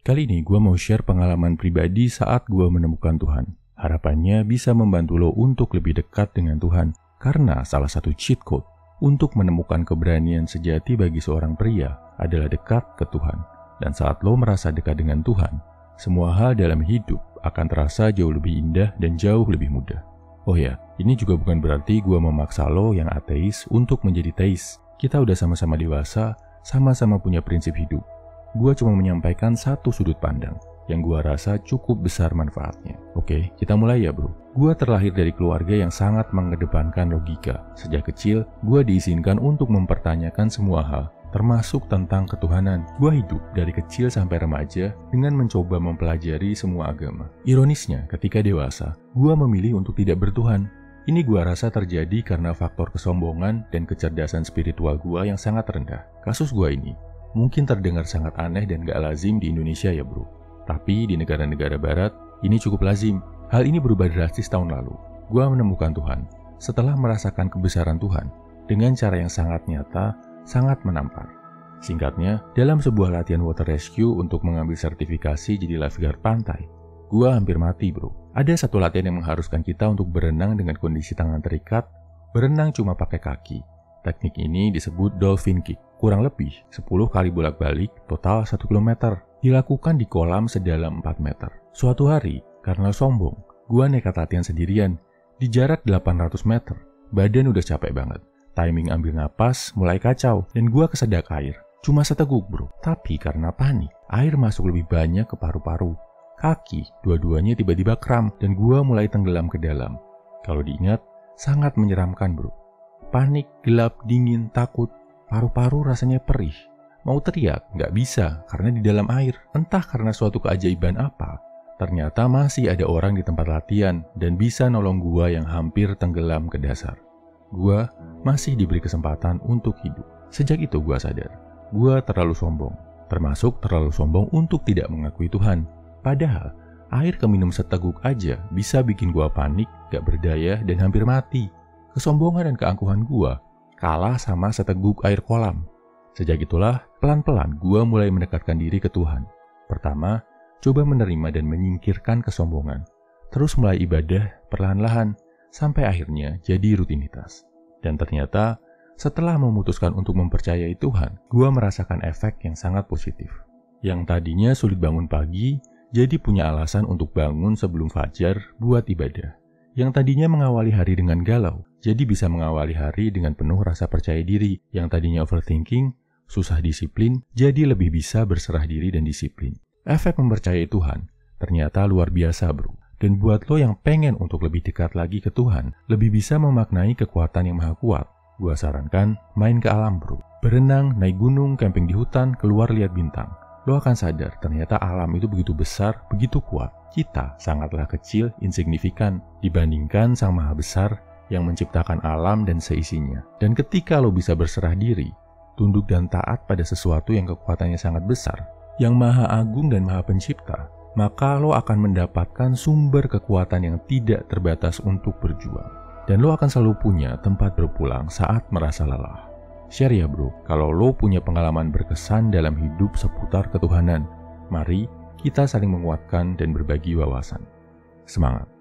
Kali ini gue mau share pengalaman pribadi saat gue menemukan Tuhan. Harapannya bisa membantu lo untuk lebih dekat dengan Tuhan. Karena salah satu cheat code untuk menemukan keberanian sejati bagi seorang pria adalah dekat ke Tuhan. Dan saat lo merasa dekat dengan Tuhan, semua hal dalam hidup akan terasa jauh lebih indah dan jauh lebih mudah. Oh ya, ini juga bukan berarti gue memaksa lo yang ateis untuk menjadi teis. Kita udah sama-sama dewasa, sama-sama punya prinsip hidup. Gue cuma menyampaikan satu sudut pandang yang gue rasa cukup besar manfaatnya. Oke, kita mulai ya bro. Gue terlahir dari keluarga yang sangat mengedepankan logika. Sejak kecil, gue diizinkan untuk mempertanyakan semua hal, termasuk tentang ketuhanan. Gue hidup dari kecil sampai remaja dengan mencoba mempelajari semua agama. Ironisnya, ketika dewasa, gue memilih untuk tidak bertuhan. Ini gue rasa terjadi karena faktor kesombongan dan kecerdasan spiritual gue yang sangat rendah. Kasus gue ini mungkin terdengar sangat aneh dan gak lazim di Indonesia ya bro. Tapi di negara-negara barat, ini cukup lazim. Hal ini berubah drastis tahun lalu. Gue menemukan Tuhan setelah merasakan kebesaran Tuhan dengan cara yang sangat nyata, sangat menampar. Singkatnya, dalam sebuah latihan water rescue untuk mengambil sertifikasi jadi lifeguard pantai, gue hampir mati bro. Ada satu latihan yang mengharuskan kita untuk berenang dengan kondisi tangan terikat, berenang cuma pakai kaki. Teknik ini disebut dolphin kick. Kurang lebih 10 kali bolak-balik, total 1 km. Dilakukan di kolam sedalam 4 meter. Suatu hari, karena sombong, gua nekat latihan sendirian. Di jarak 800 meter, badan udah capek banget. Timing ambil napas mulai kacau, dan gua kesedak air. Cuma seteguk bro. Tapi karena panik, air masuk lebih banyak ke paru-paru. Kaki, dua-duanya tiba-tiba kram, dan gua mulai tenggelam ke dalam. Kalau diingat, sangat menyeramkan bro. Panik, gelap, dingin, takut. Paru-paru rasanya perih. Mau teriak, nggak bisa karena di dalam air. Entah karena suatu keajaiban apa, ternyata masih ada orang di tempat latihan dan bisa nolong gua yang hampir tenggelam ke dasar. Gua masih diberi kesempatan untuk hidup. Sejak itu gua sadar, gua terlalu sombong. Termasuk terlalu sombong untuk tidak mengakui Tuhan. Padahal, air keminum seteguk aja bisa bikin gua panik, gak berdaya, dan hampir mati. Kesombongan dan keangkuhan gua kalah sama seteguk air kolam. Sejak itulah, pelan-pelan gua mulai mendekatkan diri ke Tuhan. Pertama, coba menerima dan menyingkirkan kesombongan. Terus mulai ibadah perlahan-lahan, sampai akhirnya jadi rutinitas. Dan ternyata, setelah memutuskan untuk mempercayai Tuhan, gua merasakan efek yang sangat positif. Yang tadinya sulit bangun pagi, jadi punya alasan untuk bangun sebelum fajar buat ibadah. Yang tadinya mengawali hari dengan galau, jadi bisa mengawali hari dengan penuh rasa percaya diri. Yang tadinya overthinking, susah disiplin, jadi lebih bisa berserah diri dan disiplin. Efek mempercayai Tuhan ternyata luar biasa bro. Dan buat lo yang pengen untuk lebih dekat lagi ke Tuhan, lebih bisa memaknai kekuatan yang maha kuat, gua sarankan main ke alam bro. Berenang, naik gunung, camping di hutan, keluar lihat bintang. Lo akan sadar ternyata alam itu begitu besar, begitu kuat. Kita sangatlah kecil, insignifikan dibandingkan Sang Maha Besar yang menciptakan alam dan seisinya. Dan ketika lo bisa berserah diri, tunduk dan taat pada sesuatu yang kekuatannya sangat besar, yang Maha Agung dan Maha Pencipta, maka lo akan mendapatkan sumber kekuatan yang tidak terbatas untuk berjuang. Dan lo akan selalu punya tempat berpulang saat merasa lelah. Share ya bro, kalau lo punya pengalaman berkesan dalam hidup seputar ketuhanan. Mari kita saling menguatkan dan berbagi wawasan. Semangat!